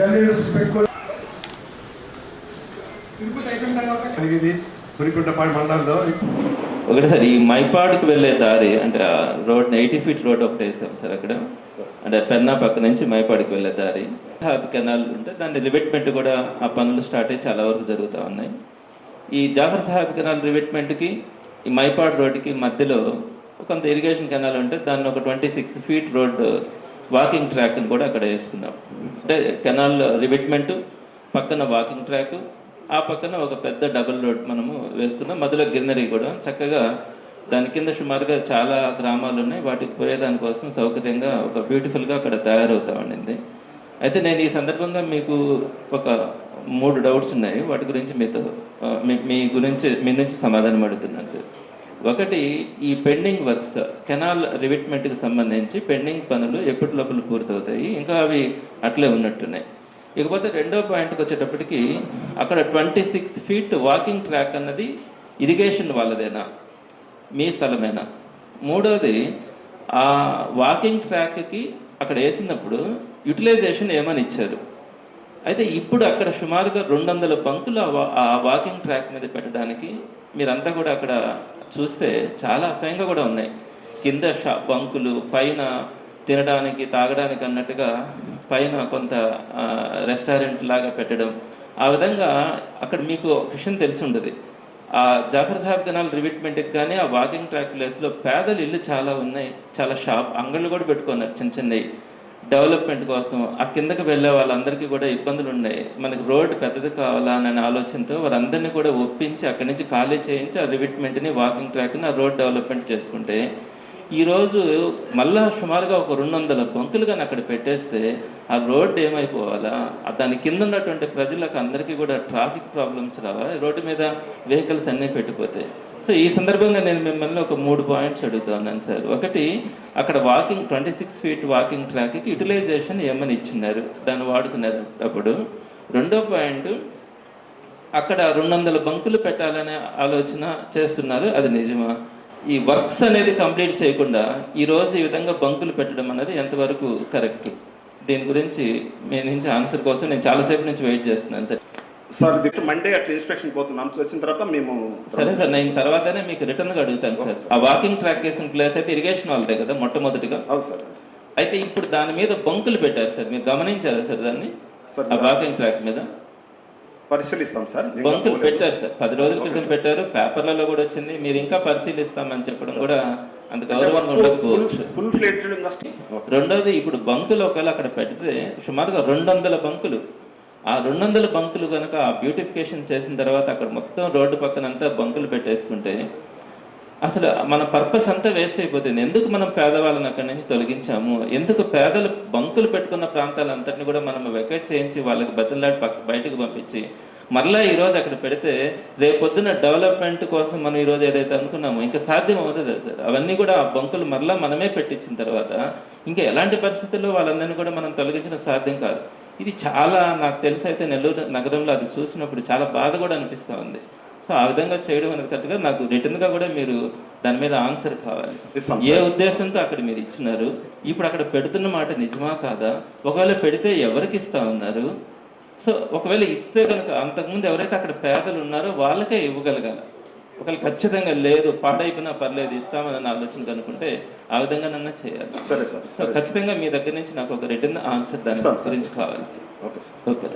Generators పెట్టుకొని పులికుంటపాడు మండలంలో ఒకటి సార్, ఈ మైపాడుకు వెళ్ళే దారి అంటే రోడ్ 80 ఫీట్ రోడ్ ఒకటి వేసాం సార్ అక్కడ. అంటే పెన్నా పక్క నుంచి మైపాడుకు వెళ్ళే దారి కెనాల్ ఉంటే దాని రివెట్మెంట్ కూడా ఆ పనులు స్టార్ట్ అయ్యి చాలా వరకు జరుగుతూ ఉన్నాయి. ఈ జాఫర్ సాహెబ్ కెనాల్ రివెట్మెంట్కి ఈ మైపాడు రోడ్డుకి మధ్యలో కొంత ఇరిగేషన్ కెనాల్ ఉంటే దాన్ని ఒక 26 ఫీట్ రోడ్ వాకింగ్ ట్రాక్ని కూడా అక్కడ వేసుకున్నాం. అంటే కెనాల్ రివెట్మెంట్ పక్కన వాకింగ్ ట్రాక్, ఆ పక్కన ఒక పెద్ద డబుల్ రోడ్ మనము వేసుకున్నాం. మధ్యలో గ్రీనరీ కూడా చక్కగా దాని కింద సుమారుగా చాలా గ్రామాలు ఉన్నాయి. వాటికి పోయేదానికోసం సౌకర్యంగా ఒక బ్యూటిఫుల్గా అక్కడ తయారవుతూ ఉండింది. అయితే నేను ఈ సందర్భంగా మీకు ఒక 3 డౌట్స్ ఉన్నాయి. వాటి గురించి మీ నుంచి సమాధానం అడుగుతున్నాను సార్. ఒకటి, ఈ పెండింగ్ వర్క్స్ కెనాల్ రివిట్మెంట్కి సంబంధించి పెండింగ్ పనులు ఎప్పటి లోపల పూర్తవుతాయి? ఇంకా అవి అట్లే ఉన్నట్టున్నాయి. ఇకపోతే రెండో పాయింట్కి వచ్చేటప్పటికి అక్కడ 26 ఫీట్ వాకింగ్ ట్రాక్ అన్నది ఇరిగేషన్ వాళ్ళదేనా, మీ స్థలమేనా? మూడోది, ఆ వాకింగ్ ట్రాక్కి అక్కడ వేసినప్పుడు యూటిలైజేషన్ ఏమని ఇచ్చారు? అయితే ఇప్పుడు అక్కడ సుమారుగా 200 బంకులు ఆ వాకింగ్ ట్రాక్ మీద పెట్టడానికి మీరంతా కూడా అక్కడ చూస్తే చాలా అసహ్యంగా కూడా ఉన్నాయి. కింద బంకులు, పైన తినడానికి తాగడానికి అన్నట్టుగా పైన కొంత రెస్టారెంట్ లాగా పెట్టడం. ఆ విధంగా అక్కడ మీకు విషయం తెలిసి ఉండదు, ఆ జాఫర్ సాహెబ్ కెనాల్ రివిట్మెంట్కి కానీ ఆ వాకింగ్ ట్రాక్ ప్లేస్లో పేదల ఇల్లు చాలా ఉన్నాయి, చాలా అంగళ్ళు కూడా పెట్టుకున్నారు చిన్న చిన్నవి డెవలప్మెంట్ కోసం. ఆ కిందకి వెళ్ళే వాళ్ళందరికీ కూడా ఇబ్బందులు ఉన్నాయి. మనకి రోడ్డు పెద్దది కావాలా అనే ఆలోచనతో వారందరినీ కూడా ఒప్పించి అక్కడి నుంచి ఖాళీ చేయించి ఆ రివిట్మెంట్ని, వాకింగ్ ట్రాక్ని, ఆ రోడ్ డెవలప్మెంట్ చేసుకుంటే ఈరోజు మళ్ళా సుమారుగా ఒక 200 బంకులు కానీ అక్కడ పెట్టేస్తే ఆ రోడ్డు ఏమైపోవాలా? దాని కింద ఉన్నటువంటి ప్రజలకు అందరికీ కూడా ట్రాఫిక్ ప్రాబ్లమ్స్ రావా? రోడ్డు మీద వెహికల్స్ అన్నీ పెట్టిపోతాయి. సో ఈ సందర్భంగా నేను మిమ్మల్ని ఒక 3 పాయింట్స్ అడుగుతా ఉన్నాను సార్. ఒకటి, అక్కడ 26 ఫీట్ వాకింగ్ ట్రాక్కి యూటిలైజేషన్ ఏమని ఇచ్చినారు దాన్ని వాడుకునేటప్పుడు? రెండో పాయింట్, అక్కడ 200 బంకులు పెట్టాలనే ఆలోచన చేస్తున్నారు, అది నిజమా? ఈ వర్క్స్ అనేది కంప్లీట్ చేయకుండా ఈరోజు ఈ విధంగా బంకులు పెట్టడం అనేది ఎంతవరకు కరెక్ట్? దీని గురించి మీ నుంచి ఆన్సర్ కోసం నేను చాలాసేపు నుంచి వెయిట్ చేస్తున్నాను సార్. సార్ మండే అట్లా ఇన్స్పెక్షన్ పోతున్నాం, చేసిన తర్వాత మేము సరే సార్, నేను తర్వాతనే మీకు రిటర్న్గా అడుగుతాను సార్. ఆ వాకింగ్ ట్రాక్ వేసిన ప్లేస్ అయితే ఇరిగేషన్ వాళ్ళదే కదా మొట్టమొదటిగా? అవును సార్. అయితే ఇప్పుడు దాని మీద బంకులు పెట్టారు సార్, మీరు గమనించారా సార్ దాన్ని? ఆ వాకింగ్ ట్రాక్ మీద పరిశీలిస్తాం సార్. బంకులు పెట్టారు సార్, 10 రోజుల క్రితం పెట్టారు, పేపర్లలో కూడా వచ్చింది. మీరు ఇంకా పరిశీలిస్తామని చెప్పడం కూడా అంత గౌరవంగా ఉండకపోవచ్చు. రెండోది, ఇప్పుడు బంకులు ఒకవేళ అక్కడ పెడితే సుమారుగా 200 బంకులు, ఆ 200 బంకులు కనుక ఆ బ్యూటిఫికేషన్ చేసిన తర్వాత అక్కడ మొత్తం రోడ్డు పక్కనంతా బంకులు పెట్టేసుకుంటే అసలు మన పర్పస్ అంతా వేస్ట్ అయిపోతుంది. ఎందుకు మనం పేదవాళ్ళని అక్కడి నుంచి తొలగించాము? ఎందుకు పేదలు బంకులు పెట్టుకున్న ప్రాంతాలంతటిని కూడా మనం వెకేట్ చేయించి వాళ్ళకి బద్దలాడి బయటకు పంపించి మరలా ఈరోజు అక్కడ పెడితే రేపొద్దున డెవలప్మెంట్ కోసం మనం ఈరోజు ఏదైతే అనుకున్నామో ఇంకా సాధ్యం అవుతుంది సార్. అవన్నీ కూడా ఆ బంకులు మరలా మనమే పెట్టించిన తర్వాత ఇంకా ఎలాంటి పరిస్థితుల్లో వాళ్ళందరినీ కూడా మనం తొలగించడం సాధ్యం కాదు. ఇది చాలా, నాకు తెలిసి అయితే నెల్లూరు నగరంలో అది చూసినప్పుడు చాలా బాధ కూడా అనిపిస్తూ ఉంది. సో ఆ విధంగా చేయడం అనేది కరెక్ట్గా నాకు రిటర్న్గా కూడా మీరు దాని మీద ఆన్సర్ కావాలి. ఏ ఉద్దేశంతో అక్కడ మీరు ఇచ్చినారు? ఇప్పుడు అక్కడ పెడుతున్న మాట నిజమా కాదా? ఒకవేళ పెడితే ఎవరికి ఇస్తా ఉన్నారు? సో ఒకవేళ ఇస్తే కనుక అంతకుముందు ఎవరైతే అక్కడ పేదలు ఉన్నారో వాళ్ళకే ఇవ్వగలగాలి. ఒకవేళ ఖచ్చితంగా లేదు పాడైపోయినా పర్లేదు ఇస్తామని ఆలోచన కనుకుంటే ఆ విధంగా నన్ను చేయాలి. సరే సార్. సో ఖచ్చితంగా మీ దగ్గర నుంచి నాకు ఒక రిటర్న్ ఆన్సర్ దాని గురించి కావాలి సార్. Okay sir. ఓకే.